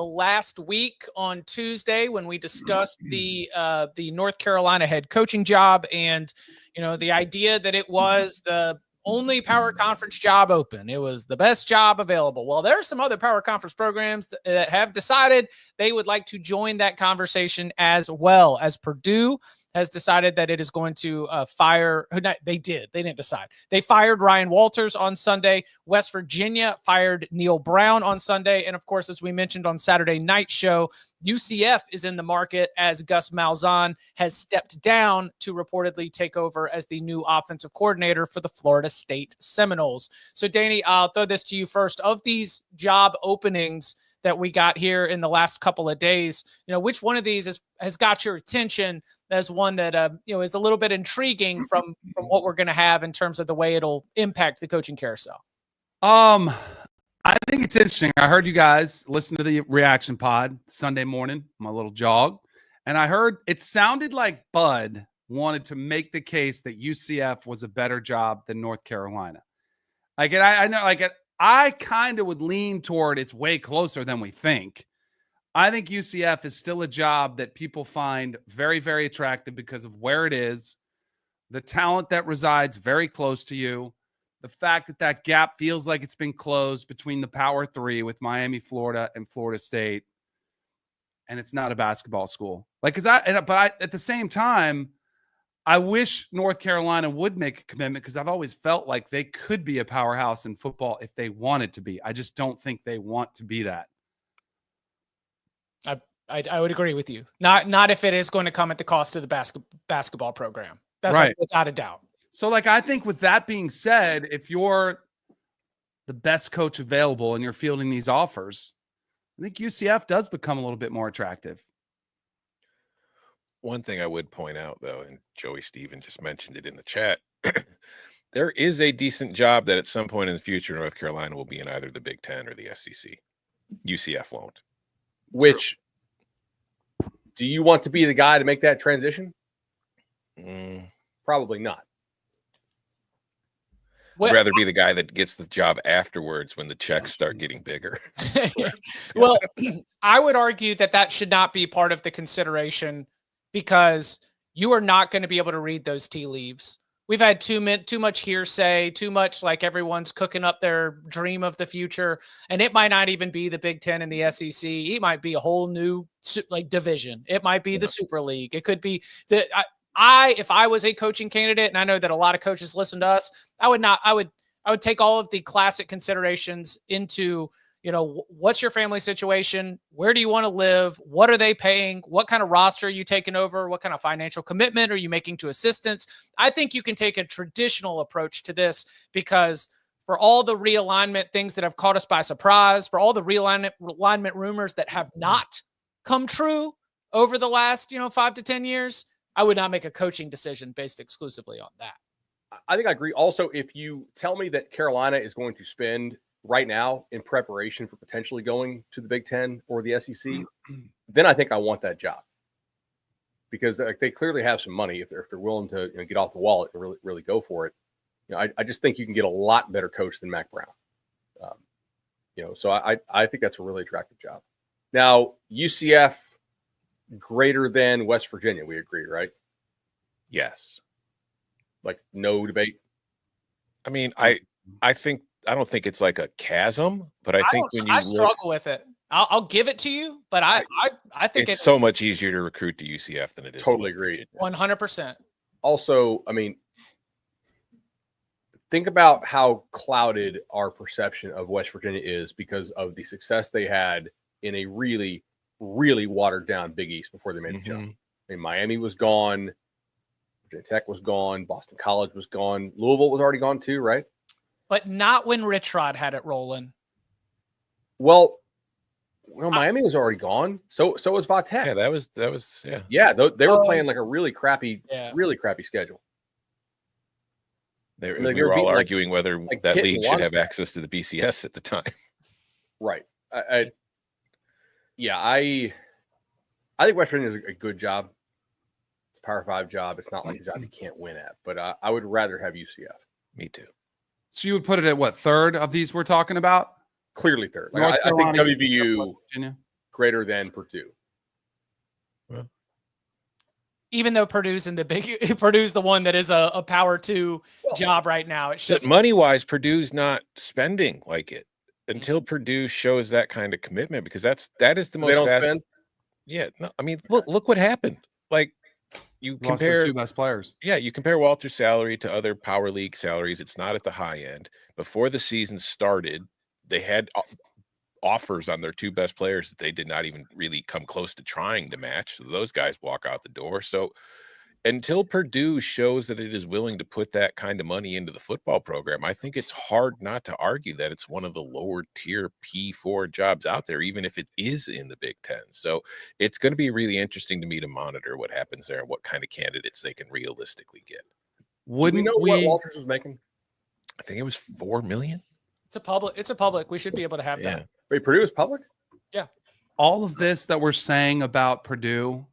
last week on Tuesday when we discussed the North Carolina head coaching job and, the idea that it was the only power conference job open. It was the best job available. Well, there are some other power conference programs that have decided they would like to join that conversation as well, as Purdue has decided that it is going to they didn't decide. They fired Ryan Walters on Sunday. West Virginia fired Neil Brown on Sunday. And of course, as we mentioned on Saturday night show, UCF is in the market as Gus Malzahn has stepped down to reportedly take over as the new offensive coordinator for the Florida State Seminoles. So Danny, I'll throw this to you first. Of these job openings that we got here in the last couple of days, which one of these has got your attention as one that, is a little bit intriguing from what we're going to have in terms of the way it'll impact the coaching carousel? I think it's interesting. I heard you guys listen to the reaction pod Sunday morning, my little jog, and I heard it sounded like Bud wanted to make the case that UCF was a better job than North Carolina. I kind of would lean toward it's way closer than we think. I think UCF is still a job that people find very, very attractive because of where it is, the talent that resides very close to you, the fact that gap feels like it's been closed between the Power Three with Miami, Florida, and Florida State, and it's not a basketball school. At the same time, I wish North Carolina would make a commitment because I've always felt like they could be a powerhouse in football if they wanted to be. I just don't think they want to be that. I would agree with you. Not if it is going to come at the cost of the basketball program. That's right. Without a doubt. So, I think with that being said, if you're the best coach available and you're fielding these offers, I think UCF does become a little bit more attractive. One thing I would point out, though, and Joey Stephen just mentioned it in the chat, there is a decent job that at some point in the future, North Carolina will be in either the Big Ten or the SEC. UCF won't. Which, do you want to be the guy to make that transition? Probably not. I'd rather be the guy that gets the job afterwards when the checks start getting bigger. Well, I would argue that should not be part of the consideration because you are not going to be able to read those tea leaves. We've had too much hearsay, too much like everyone's cooking up their dream of the future. And it might not even be the Big Ten and the SEC. It might be a whole new division. It might be the Super League. It could be if I was a coaching candidate, and I know that a lot of coaches listen to us, I would take all of the classic considerations into, what's your family situation? Where do you want to live? What are they paying? What kind of roster are you taking over? What kind of financial commitment are you making to assistants? I think you can take a traditional approach to this because for all the realignment things that have caught us by surprise, for all the realignment rumors that have not come true over the last, 5 to 10 years, I would not make a coaching decision based exclusively on that. I think I agree. Also, if you tell me that Carolina is going to spend right now in preparation for potentially going to the Big Ten or the SEC, then I think I want that job because they clearly have some money if they're willing to get off the wallet and really go for it. I just think you can get a lot better coach than Mac Brown. So I think that's a really attractive job. Now, UCF greater than West Virginia, we agree, right? Yes. Like no debate. I mean, I don't think it's like a chasm, but I think when you struggle with it. I'll give it to you, but I think it's so much easier to recruit to UCF than it is. Totally agree. 100%. Also, I mean, think about how clouded our perception of West Virginia is because of the success they had in a really, really watered down Big East before they made the jump. I mean, Miami was gone. Virginia Tech was gone. Boston College was gone. Louisville was already gone too, right? But not when Rich Rod had it rolling. Well, Miami was already gone. So was Va Tech. Yeah, that was yeah. Yeah, they were playing like a really crappy schedule. We were all arguing whether that league should have access to the BCS at the time. Right. I think West Virginia is a good job. It's a Power 5 job. It's not like a job you can't win at, but I would rather have UCF. Me too. So you would put it at what, third of these we're talking about? Clearly third. I think WVU. greater than Purdue. Even though Purdue's Purdue's the one that is a power 2 job right now. It's just money-wise, Purdue's not spending like it until Purdue shows that kind of commitment, because that is the most They don't fast. spend? Yeah, no, I mean, look what happened. Like, you Lost their compare 2 best players. Yeah, you compare Walter's salary to other power league salaries. It's not at the high end. Before the season started, they had offers on their 2 best players that they did not even really come close to trying to match. So those guys walk out the door. So until Purdue shows that it is willing to put that kind of money into the football program, I think it's hard not to argue that it's one of the lower tier P4 jobs out there, even if it is in the Big Ten. So it's going to be really interesting to me to monitor what happens there and what kind of candidates they can realistically get. Wouldn't we know what Walters was making? I think it was $4 million. It's a public. We should be able to have that. Wait, Purdue is public? Yeah. All of this that we're saying about Purdue,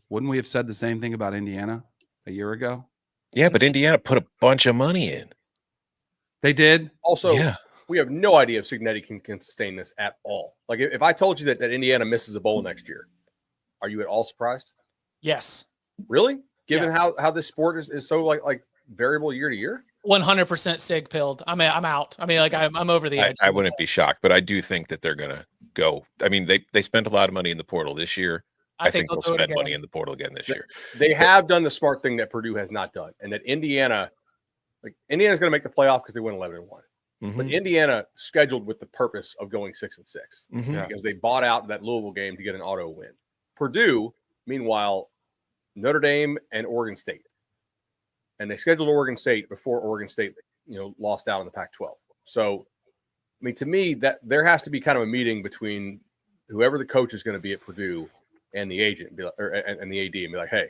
wouldn't we have said the same thing about Indiana a year ago? Yeah, but Indiana put a bunch of money in. They did. Also, we have no idea if Cignetti can sustain this at all. Like, if I told you that Indiana misses a bowl next year, are you at all surprised? Yes. Really? Given how this sport is so like variable year to year? 100% sig pilled. I'm out. I mean, like I'm over the edge. I wouldn't be shocked, but I do think that they're gonna go. I mean, they spent a lot of money in the portal this year. I think they'll spend money in the portal again this year. They have done the smart thing that Purdue has not done, and that Indiana's going to make the playoff because they win 11-1. Mm-hmm. But Indiana scheduled with the purpose of going 6-6 Mm-hmm. because they bought out that Louisville game to get an auto win. Purdue, meanwhile, Notre Dame and Oregon State, and they scheduled Oregon State before Oregon State, lost out in the Pac-12. So, I mean, to me, that there has to be kind of a meeting between whoever the coach is going to be at Purdue and the agent, and the AD, and be like, hey,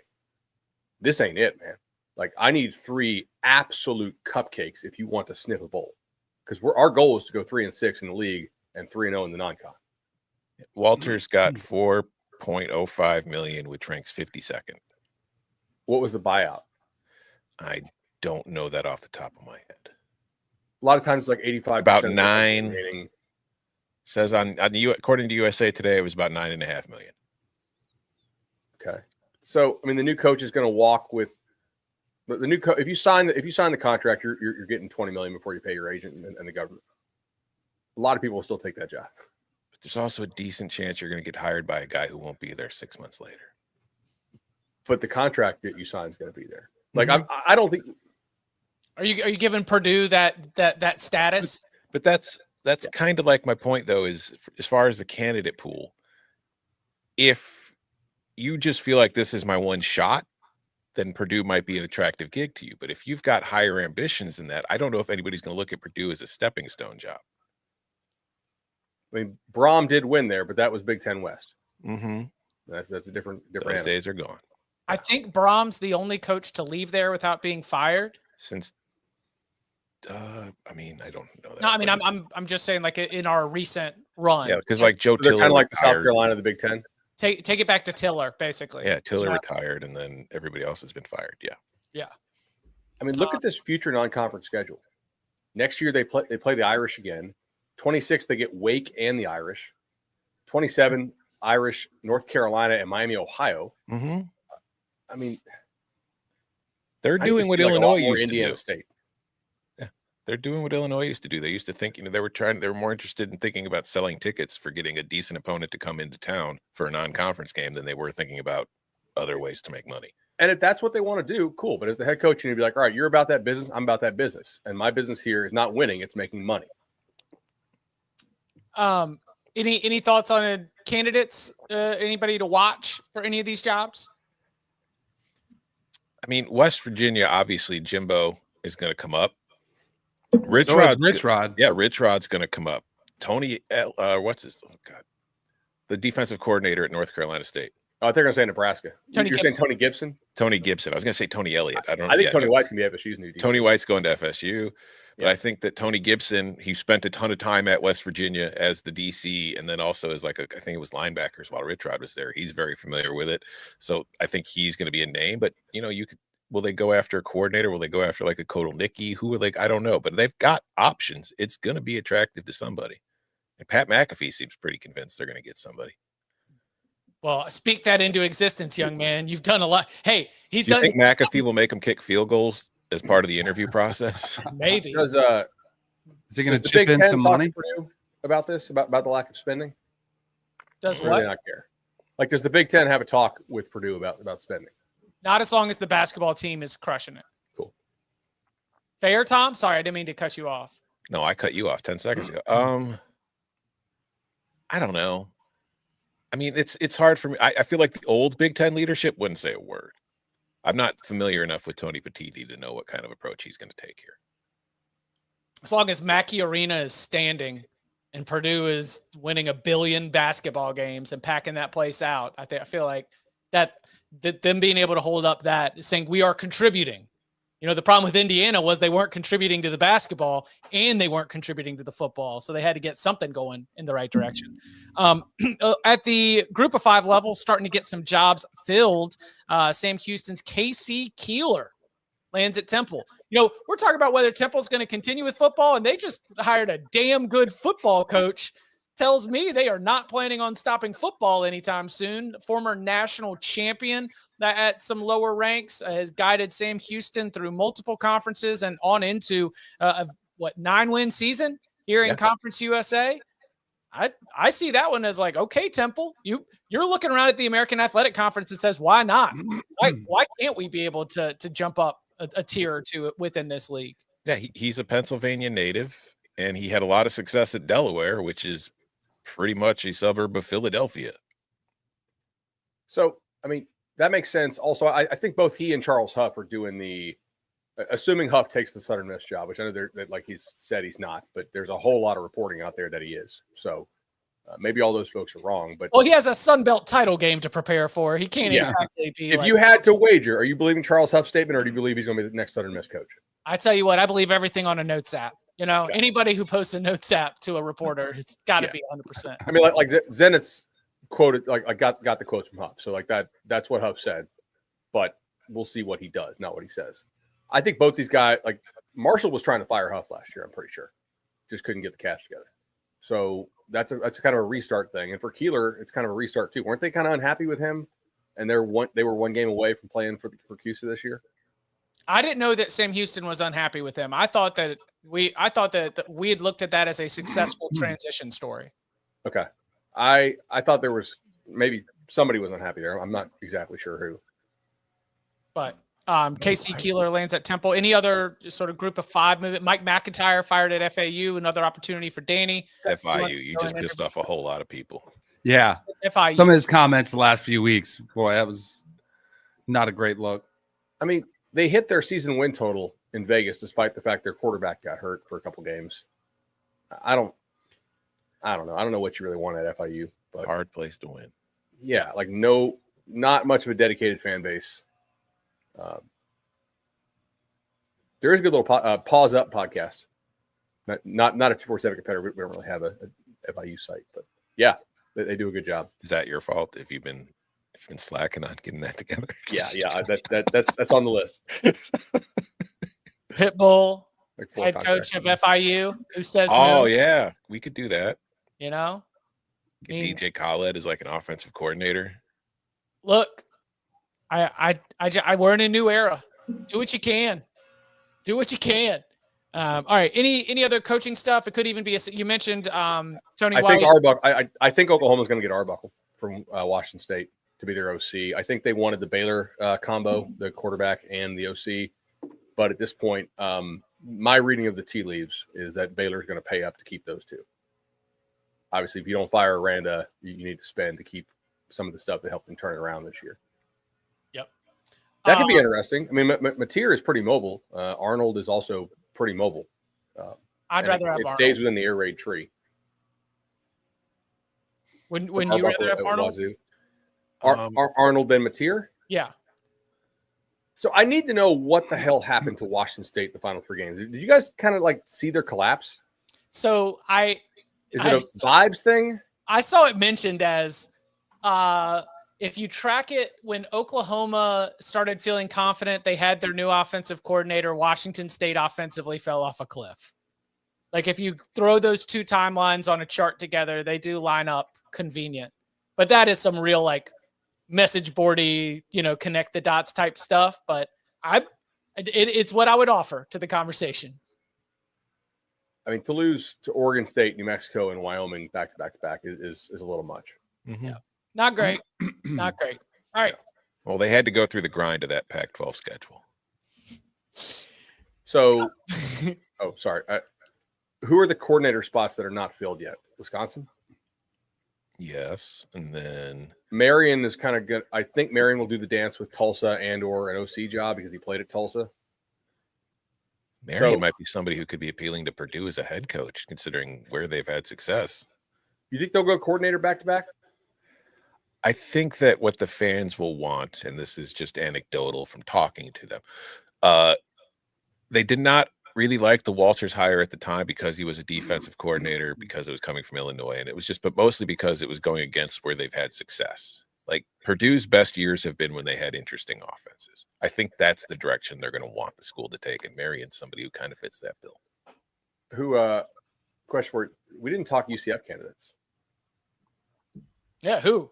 this ain't it, man. Like, I need 3 absolute cupcakes if you want to sniff a bowl, because our goal is to go 3-6 in the league and 3-0 in the non-con. Walters got $4.05 million, which ranks 52nd. What was the buyout? I don't know that off the top of my head. A lot of times, like 85%. About 9. Says according to USA Today, it was about $9.5 million. Okay, so I mean, the new coach is going to walk with the new coach. If you sign the contract, you're getting $20 million before you pay your agent and the government. A lot of people will still take that job. But there's also a decent chance you're going to get hired by a guy who won't be there 6 months later. But the contract that you sign is going to be there. Like, I don't think. Are you giving Purdue that status? But that's kind of like my point, though, is as far as the candidate pool. If you just feel like this is my one shot, then Purdue might be an attractive gig to you. But if you've got higher ambitions than that, I don't know if anybody's going to look at Purdue as a stepping stone job. I mean, Braum did win there, but that was Big Ten West. Mm-hmm. That's a different. Those days are gone. I think Braum's the only coach to leave there without being fired since. I mean, I don't know that. No, I mean, I'm just saying, like, in our recent run. Yeah, because like Joe Tiller, kind of like the South Carolina of the Big Ten. Take it back to Tiller, basically. Yeah, Tiller retired, and then everybody else has been fired. Yeah. I mean, look at this future non-conference schedule. Next year they play the Irish again. 26 they get Wake and the Irish. 27 Irish, North Carolina, and Miami, Ohio. Mm-hmm. I mean, they're doing what Illinois used to Indiana do. State. They're doing what Illinois used to do. They used to think, they were more interested in thinking about selling tickets for getting a decent opponent to come into town for a non-conference game than they were thinking about other ways to make money. And if that's what they want to do, cool. But as the head coach, you need to be like, all right, you're about that business. I'm about that business. And my business here is not winning. It's making money. Any thoughts on candidates? Anybody to watch for any of these jobs? I mean, West Virginia, obviously, Jimbo is going to come up. Rich Rod. Yeah, Rich Rod's going to come up. Tony, the defensive coordinator at North Carolina State. Oh, they're going to say Nebraska. You're saying Tony Gibson? Tony Gibson. I was going to say Tony Elliott. I think Tony White's going to be FSU's new DC. Tony White's going to FSU. But I think that Tony Gibson, he spent a ton of time at West Virginia as the DC, and then also as I think it was linebackers while Rich Rod was there. He's very familiar with it. So I think he's going to be a name. But, will they go after a coordinator? Will they go after like a Kotelnicki? Who are they? I don't know. But they've got options. It's going to be attractive to somebody. And Pat McAfee seems pretty convinced they're going to get somebody. Well, speak that into existence, young man. You've done a lot. Hey, Do you think McAfee will make him kick field goals as part of the interview process? Maybe. Is he going to the chip Big in Ten some talk money? to Purdue about this, about the lack of spending? Does Or do what? they not care? Like, does the Big Ten have a talk with Purdue about spending? Not as long as the basketball team is crushing it. Cool. Fair, Tom? Sorry, I didn't mean to cut you off. No, I cut you off 10 seconds ago. I don't know. I mean, it's hard for me. I feel like the old Big Ten leadership wouldn't say a word. I'm not familiar enough with Tony Petitti to know what kind of approach he's going to take here. As long as Mackey Arena is standing and Purdue is winning 1 billion basketball games and packing that place out, I feel like that them being able to hold up that, saying we are contributing. You know, the problem with Indiana was they weren't contributing to the basketball and they weren't contributing to the football. So they had to get something going in the right direction. At the group of 5 level, starting to get some jobs filled. Sam Houston's Casey Keeler lands at Temple. You know, we're talking about whether Temple's going to continue with football, and they just hired a damn good football coach. Tells me they are not planning on stopping football anytime soon. Former national champion that at some lower ranks has guided Sam Houston through multiple conferences and on into a 9-win season here in Conference USA. I see that one as like, okay, Temple, you're looking around at the American Athletic Conference and says, why not? Why can't we be able to jump up a tier or two within this league? Yeah, he's a Pennsylvania native, and he had a lot of success at Delaware, which is pretty much a suburb of Philadelphia. So, I mean, that makes sense. Also, I think both he and Charles Huff are doing assuming Huff takes the Southern Miss job, which I know that, like he's said he's not, but there's a whole lot of reporting out there that he is. So maybe all those folks are wrong. But he has a Sun Belt title game to prepare for. He can't exactly be. If you had to wager, are you believing Charles Huff's statement, or do you believe he's going to be the next Southern Miss coach? I tell you what, I believe everything on a Notes app. You know, anybody who posts a Notes app to a reporter, it's got to be 100%. I mean, like Zenit's quoted, like I got the quotes from Huff. So like that's what Huff said, but we'll see what he does, not what he says. I think both these guys, like Marshall was trying to fire Huff last year, I'm pretty sure. Just couldn't get the cash together. So that's kind of a restart thing. And for Keeler, it's kind of a restart too. Weren't they kind of unhappy with him? And they were one game away from playing for CUSA this year. I didn't know that Sam Houston was unhappy with him. I thought that we had looked at that as a successful transition story. Okay. I thought there was maybe somebody was unhappy there. I'm not exactly sure who. But Casey Keeler lands at Temple. Any other sort of group of 5 movement? Mike McIntyre fired at FAU. Another opportunity for Danny. FIU, you just pissed off a whole lot of people. Yeah. FIU. Some of his comments the last few weeks, boy, that was not a great look. I mean, they hit their season win total in Vegas, despite the fact their quarterback got hurt for a couple games. I don't know. I don't know what you really want at FIU, but hard place to win. Yeah, like not much of a dedicated fan base. There is a good little Pause Up podcast. Not a 247 competitor. We don't really have a FIU site, but yeah, they do a good job. Is that your fault if you've been slacking on getting that together? Yeah, that's on the list. Pitbull, Like head coach of FIU, who says, "Oh yeah, we could do that." You know, Get DJ Khaled as like an offensive coordinator. Look, we're in a new era. Do what you can. Do what you can. All right. Any other coaching stuff? It could even be you mentioned Tony. I think Oklahoma's going to get Arbuckle from Washington State to be their OC. I think they wanted the Baylor combo, the quarterback and the OC. But at this point, my reading of the tea leaves is that Baylor's going to pay up to keep those two. Obviously, if you don't fire Aranda, you need to spend to keep some of the stuff that helped them turn it around this year. Yep. That could be interesting. I mean, Mateer is pretty mobile. Arnold is also pretty mobile. I'd rather have it Arnold. Stays within the air raid tree. When you rather have Arnold? Arnold than Mateer? Yeah. So I need to know what the hell happened to Washington State in the final 3 games. Did you guys kind of like see their collapse? So Is it a vibes thing? I saw it mentioned as if you track it, when Oklahoma started feeling confident, they had their new offensive coordinator, Washington State offensively fell off a cliff. Like if you throw those 2 timelines on a chart together, they do line up convenient. But that is some real like message boardy, connect the dots type stuff. But it's what I would offer to the conversation. I mean, to lose to Oregon State, New Mexico, and Wyoming back to back is a little much. Mm-hmm. Yeah. Not great. Not great. All right. Well, they had to go through the grind of that Pac-12 schedule. So, sorry. Who are the coordinator spots that are not filled yet? Wisconsin? Yes. And then Marion is kind of good. I think Marion will do the dance with Tulsa or an OC job because he played at Tulsa. Marion might be somebody who could be appealing to Purdue as a head coach, considering where they've had success. You think they'll go coordinator back to back? I think that what the fans will want, and this is just anecdotal from talking to them, they did not really like the Walters hire at the time because he was a defensive coordinator, because it was coming from Illinois, and it was but mostly because it was going against where they've had success. Like Purdue's best years have been when they had interesting offenses. I think that's the direction they're going to want the school to take, and Marion's somebody who kind of fits that bill. Question for you. We didn't talk UCF candidates. Yeah, who?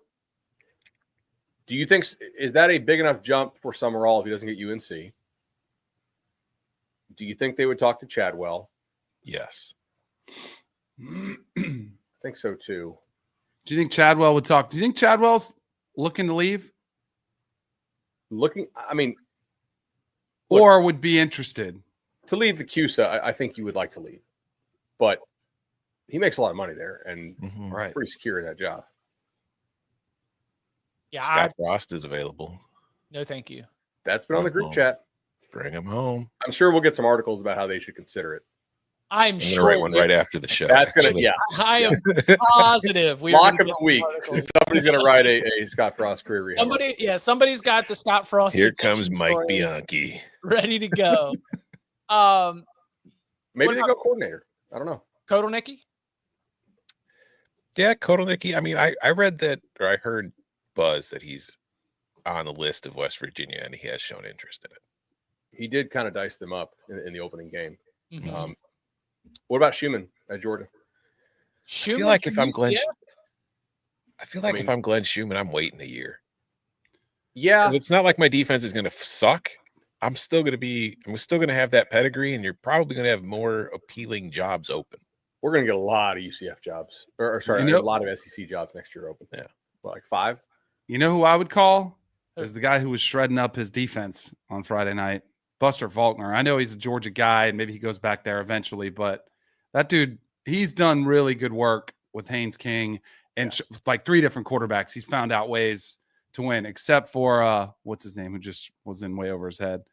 Do you think, is that a big enough jump for Summerall if he doesn't get UNC? Do you think they would talk to Chadwell? Yes. I think so too. Do you think Chadwell would talk? Do you think Chadwell's looking to leave? Or would be interested? To leave the CUSA, I think you would like to leave. But he makes a lot of money there and pretty secure in that job. Yeah, Scott Frost is available. No, thank you. That's been on the group chat. Bring him home. I'm sure we'll get some articles about how they should consider it. I'm gonna sure write one right after the show. That's gonna, yeah. I am positive. Lock of the week. Somebody's gonna write a Scott Frost career rehab. Somebody's got the Scott Frost. Here comes Mike Bianchi, ready to go. Maybe they go coordinator. I don't know. Kotelnicki? Yeah, Kotelnicki. I mean, I read that, or I heard buzz that he's on the list of West Virginia, and he has shown interest in it. He did kind of dice them up in the opening game. Mm-hmm. What about Schumann at Georgia? I feel like if I'm Glenn, if I'm Glenn Schumann, I'm waiting a year. Yeah, it's not like my defense is going to suck. I'm still going to have that pedigree, and you're probably going to have more appealing jobs open. We're going to get a lot of UCF jobs, a lot of SEC jobs next year open. Yeah, like 5. You know who I would call is the guy who was shredding up his defense on Friday night, Buster Faulkner. I know he's a Georgia guy, and maybe he goes back there eventually, but that dude, he's done really good work with Haynes King and like 3 different quarterbacks. He's found out ways to win, except for what's his name, who just was in way over his head.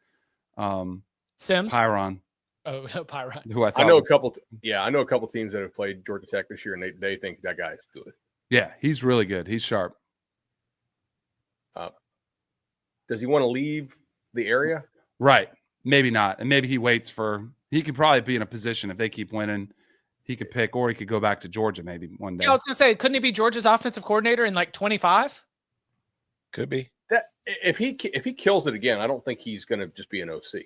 Sims? Pyron. Oh, Pyron. Who I know a couple teams that have played Georgia Tech this year, and they think that guy is good. Yeah, he's really good. He's sharp. Does he want to leave the area? Right. Maybe not. And maybe he waits he could probably be in a position if they keep winning. He could pick, or he could go back to Georgia maybe one day. Yeah, I was going to say, couldn't he be Georgia's offensive coordinator in like 25? Could be. That if he kills it again, I don't think he's going to just be an OC.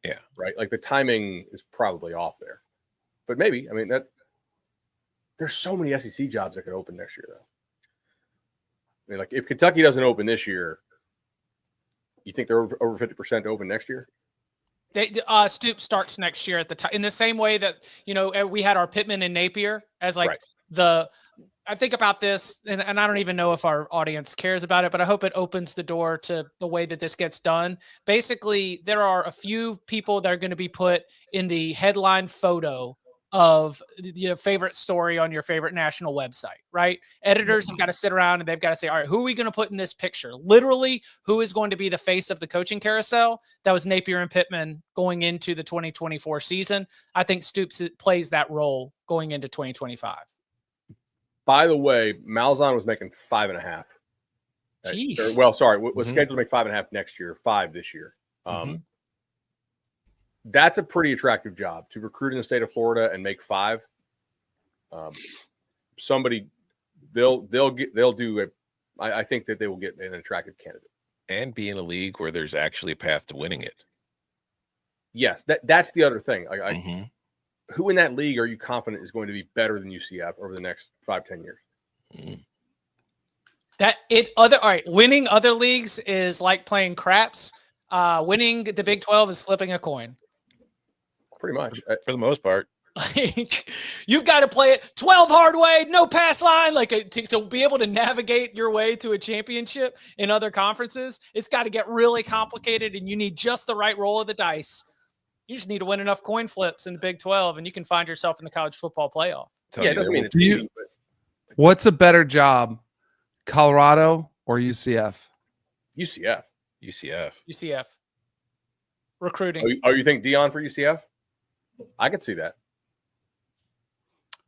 Yeah. Right. Like the timing is probably off there, but maybe. I mean, there's so many SEC jobs that could open next year, though. I mean, like if Kentucky doesn't open this year, you think they're over 50% open next year? Stoops starts next year at the time, in the same way that, we had our Pittman and Napier as like I think about this, and I don't even know if our audience cares about it, but I hope it opens the door to the way that this gets done. Basically, there are a few people that are going to be put in the headline photo of your favorite story on your favorite national website, right? Editors have got to sit around and they've got to say, all right, who are we going to put in this picture? Literally, who is going to be the face of the coaching carousel? That was Napier and Pittman going into the 2024 season. I think Stoops plays that role going into 2025. By the way, Malzahn was making 5.5. Jeez. Was scheduled to make 5.5 next year, 5 this year. That's a pretty attractive job to recruit in the state of Florida and make 5. Somebody they'll do it. I think that they will get an attractive candidate and be in a league where there's actually a path to winning it. Yes, that's the other thing. Who in that league are you confident is going to be better than UCF over the next 5-10 years? All right. Winning other leagues is like playing craps. Winning the Big 12 is flipping a coin. Pretty much. For the most part. Like, you've got to play it 12 hard way, no pass line. Like to be able to navigate your way to a championship in other conferences, it's got to get really complicated, and you need just the right roll of the dice. You just need to win enough coin flips in the Big 12, and you can find yourself in the college football playoff. Yeah, it doesn't mean it's easy. But what's a better job, Colorado or UCF? UCF. UCF. Recruiting. Oh, you think Dion for UCF? I could see that.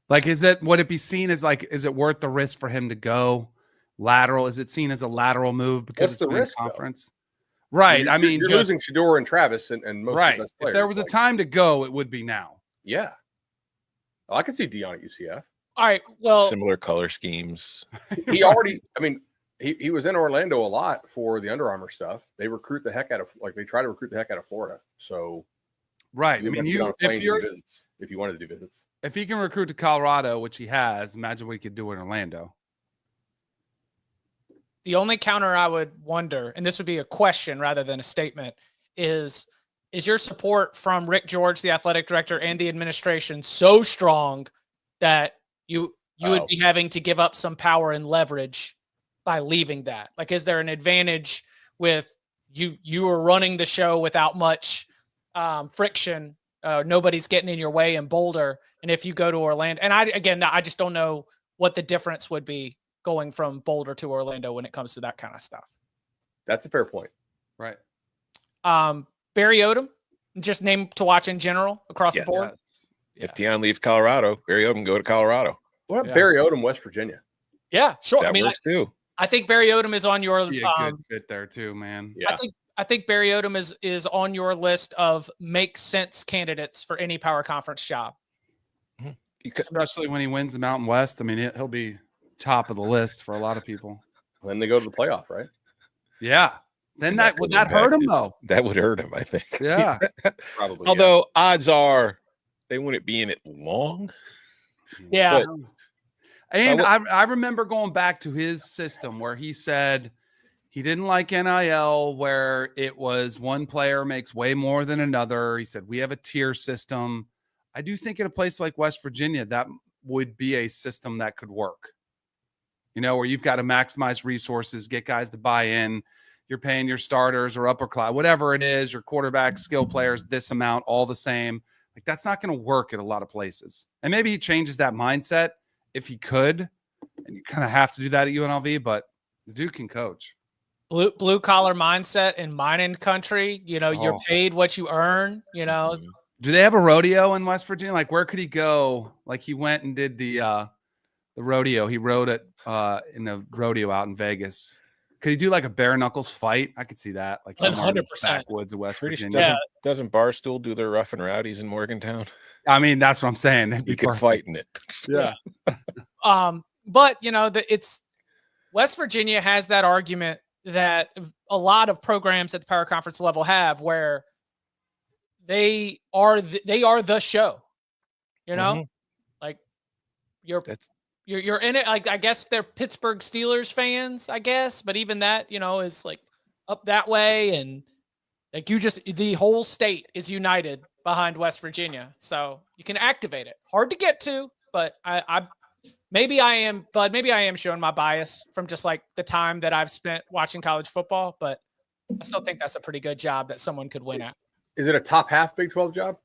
Like, would it be seen as like, is it worth the risk for him to go lateral? Is it seen as a lateral move because What's it's the been risk, conference? Right. I mean, you're losing Shedeur and Travis and most right. of the best players. If there was a time to go, it would be now. Yeah. Oh, I could see Dion at UCF. All right. Well, similar color schemes. He already, I mean, he was in Orlando a lot for the Under Armour stuff. They recruit the heck out of, like, they try to recruit the heck out of Florida. So, right. I mean, if you wanted to do visits, if he can recruit to Colorado, which he has, imagine what he could do in Orlando. The only counter I would wonder, and this would be a question rather than a statement, is your support from Rick George, the athletic director, and the administration so strong that you would be having to give up some power and leverage by leaving that? Like, is there an advantage with you are running the show without much friction? Nobody's getting in your way in Boulder. And if you go to Orlando, and I just don't know what the difference would be going from Boulder to Orlando when it comes to that kind of stuff. That's a fair point. Right. Barry Odom, just name to watch in general across the board. Yes. If Dion leaves Colorado, Barry Odom go to Colorado. What about Barry Odom, West Virginia? Yeah, sure. That works too. I think Barry Odom is on your Be a good fit there too, man. Yeah. I think Barry Odom is on your list of make sense candidates for any power conference job. Especially when he wins the Mountain West. I mean, he'll be top of the list for a lot of people. Then they go to the playoff, right? Yeah. Then would that hurt him though? That would hurt him, I think. Yeah. Probably. Although odds are they wouldn't be in it long. Yeah. But, and I remember going back to his system where he said he didn't like NIL, where it was one player makes way more than another. He said, we have a tier system. I do think in a place like West Virginia, that would be a system that could work. You know, where you've got to maximize resources, get guys to buy in. You're paying your starters or upper class, whatever it is, your quarterback, skill players, this amount, all the same. Like, that's not going to work at a lot of places. And maybe he changes that mindset if he could. And you kind of have to do that at UNLV, but the dude can coach. Blue collar mindset in mining country. You know, you're paid what you earn, you know. Do they have a rodeo in West Virginia? Like, where could he go? Like, he went and did the rodeo. He rode it in the rodeo out in Vegas. Could he do like a bare knuckles fight? I could see that. Like 100%. Backwoods of West Virginia. Doesn't Barstool do their rough and rowdies in Morgantown? I mean, that's what I'm saying. You could fight in it. Yeah. But you know, it's West Virginia has that argument that a lot of programs at the power conference level have, where they are the show. You know, like you're in it. Like, I guess they're Pittsburgh Steelers fans, I guess, but even that, you know, is like up that way, and like the whole state is united behind West Virginia, so you can activate it. Hard to get to, but maybe I am showing my bias from just like the time that I've spent watching college football, but I still think that's a pretty good job that someone could win at. Is it a top half Big 12 job?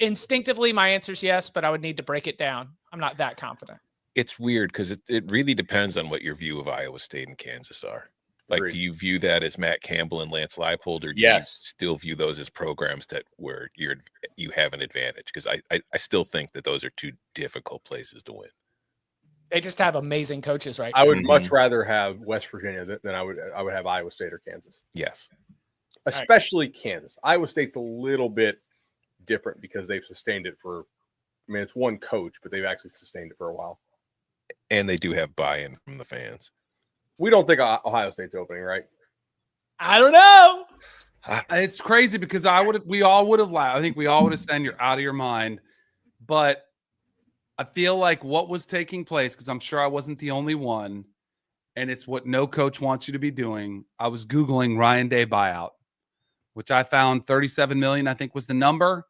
Instinctively, my answer is yes, but I would need to break it down. I'm not that confident. It's weird because it really depends on what your view of Iowa State and Kansas are. Like, do you view that as Matt Campbell and Lance Leipold, or do you still view those as programs that where you have an advantage? Because I still think that those are two difficult places to win. They just have amazing coaches, right? I would much rather have West Virginia than I would have Iowa State or Kansas. Yes, especially Kansas. Iowa State's a little bit different because they've sustained it for. I mean, it's one coach, but they've actually sustained it for a while, and they do have buy-in from the fans. We don't think Ohio State's opening, right? I don't know. It's crazy because we all would have laughed. I think we all would have said you're out of your mind. But I feel like what was taking place, because I'm sure I wasn't the only one, and it's what no coach wants you to be doing. I was Googling Ryan Day buyout, which I found 37 million, I think was the number,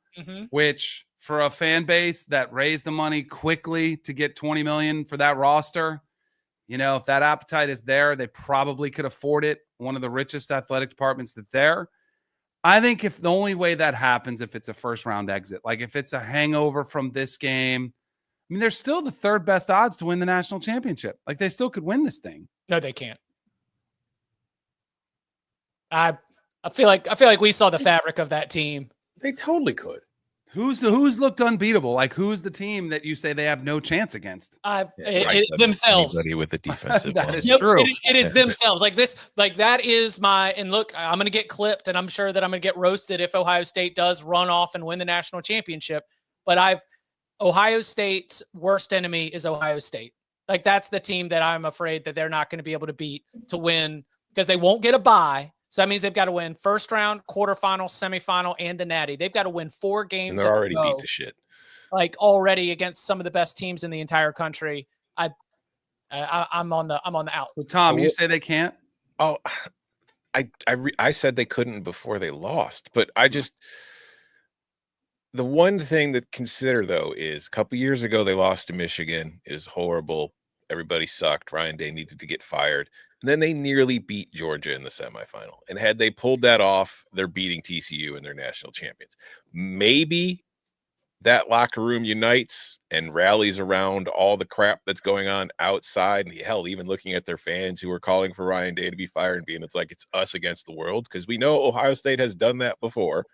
which for a fan base that raised the money quickly to get 20 million for that roster, you know, if that appetite is there, they probably could afford it. One of the richest athletic departments that's there. I think if the only way that happens, if it's a first round exit, like if it's a hangover from this game, I mean, they're still the third best odds to win the national championship. Like they still could win this thing. No, they can't. I feel like we saw the fabric of that team. They totally could. Who's looked unbeatable? Like who's the team that you say they have no chance against? Themselves. Anybody with a defensive That line. is true. It is themselves. Like this, like that is my, and look, I'm going to get clipped and I'm sure that I'm going to get roasted if Ohio State does run off and win the national championship. But Ohio State's worst enemy is Ohio State. Like that's the team that I'm afraid that they're not going to be able to beat to win because they won't get a bye. So that means they've got to win first round, quarterfinal, semifinal, and the Natty. They've got to win 4 games. And they're already beat to shit. Like already against some of the best teams in the entire country. I'm on the out. So Tom, you say they can't? Oh, I said they couldn't before they lost, but the one thing to consider though is a couple years ago they lost to Michigan. It was horrible. Everybody sucked. Ryan Day needed to get fired. And then they nearly beat Georgia in the semifinal. And had they pulled that off, they're beating TCU and they're national champions. Maybe that locker room unites and rallies around all the crap that's going on outside. And hell, even looking at their fans who are calling for Ryan Day to be fired and being, it's like it's us against the world. Because we know Ohio State has done that before.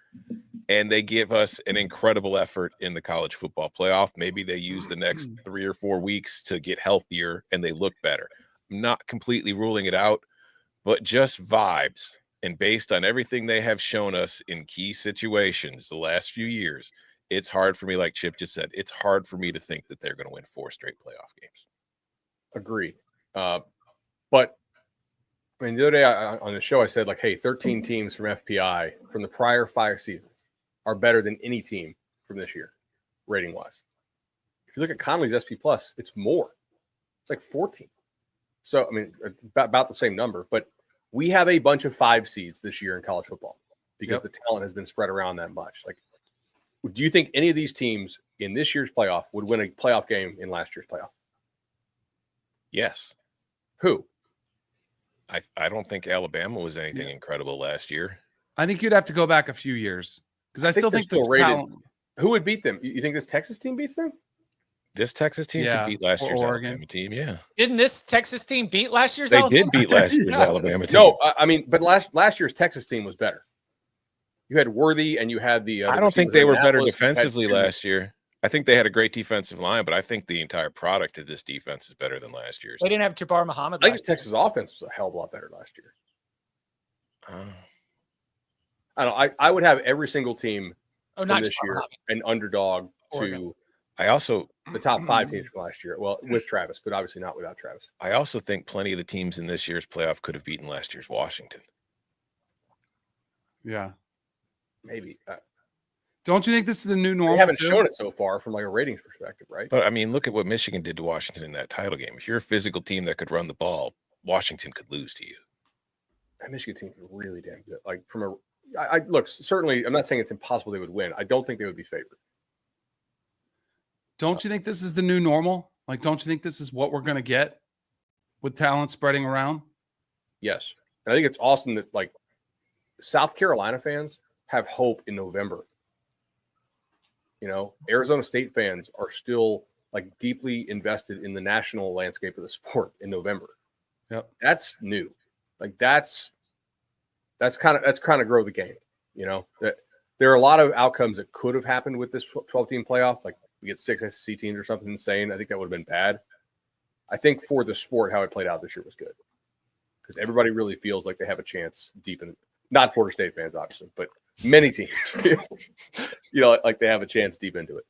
And they give us an incredible effort in the college football playoff. Maybe they use the next 3 or 4 weeks to get healthier and they look better. I'm not completely ruling it out, but just vibes. And based on everything they have shown us in key situations the last few years, it's hard for me, like Chip just said, it's hard for me to think that they're going to win 4 straight playoff games. Agreed. But I mean, the other day on the show, I said, like, hey, 13 teams from FPI from the prior 5 seasons are better than any team from this year, rating wise. If you look at Connolly's SP Plus, it's more. It's like 14. So, I mean, about the same number, but we have a bunch of 5 seeds this year in college football because the talent has been spread around that much. Like, do you think any of these teams in this year's playoff would win a playoff game in last year's playoff? Yes. Who? I don't think Alabama was anything incredible last year. I think you'd have to go back a few years because I still think they're the talent. Who would beat them? You think this Texas team beats them? This Texas team could beat last year's Oregon. Alabama team. Yeah. Didn't this Texas team beat last year's They Alabama? did beat last year's Alabama team. No, I mean, but last year's Texas team was better. You had Worthy and you had the. I don't think they were better defensively last year. I think they had a great defensive line, but I think the entire product of this defense is better than last year's. They didn't have Jabbar Muhammad. I think Texas offense was a hell of a lot better last year. I don't know. I would have every single team from this year an underdog to. I also the top 5 teams from last year. Well, with Travis, but obviously not without Travis. I also think plenty of the teams in this year's playoff could have beaten last year's Washington. Yeah, maybe. Don't you think this is the new normal? They haven't shown it so far from like a ratings perspective, right? But I mean, look at what Michigan did to Washington in that title game. If you're a physical team that could run the ball, Washington could lose to you. That Michigan team is really damn good. Like from I look, certainly, I'm not saying it's impossible they would win. I don't think they would be favored. Don't you think this is the new normal? Like, don't you think this is what we're going to get with talent spreading around? Yes. And I think it's awesome that, like, South Carolina fans have hope in November. You know, Arizona State fans are still, like, deeply invested in the national landscape of the sport in November. Yep. That's new. Like, that's kind of grow the game, you know? That there are a lot of outcomes that could have happened with this 12-team playoff, like, we get 6 SEC teams or something insane. I think that would have been bad. I think for the sport, how it played out this year was good because everybody really feels like they have a chance deep in, not Florida State fans, obviously, but many teams, feel, you know, like they have a chance deep into it.